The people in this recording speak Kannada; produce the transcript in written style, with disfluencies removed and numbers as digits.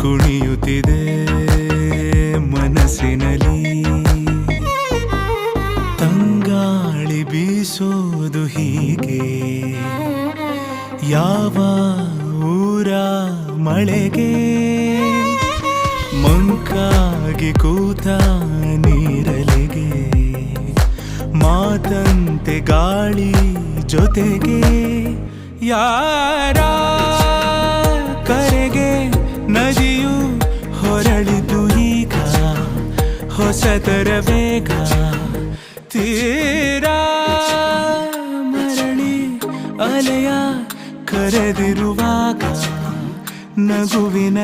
ಕುಣಿಯುತ್ತಿದೆ ಮನಸ್ಸಿನಲ್ಲಿ. ತಂಗಾಳಿ ಬೀಸೋದು ಹೀಗೆ ಯಾವ ಊರ ಮಳೆಗೆ. ಮಂಕಾಗಿ ಕೂತ ನೀರಲೆಗೆ ಮಾತಂತೆ ಗಾಳಿ ಜೊತೆಗೆ. ಯಾರ ಕರೆಗೆ ನದಿಯು ಹೊರಳಿತು ಈಗ ಹೊಸತರ ವೇಗ. ತೀರ ಮರಳಿ ಅಲೆಯ ಕರೆದಿರುವಾಗ ನಗುವಿನ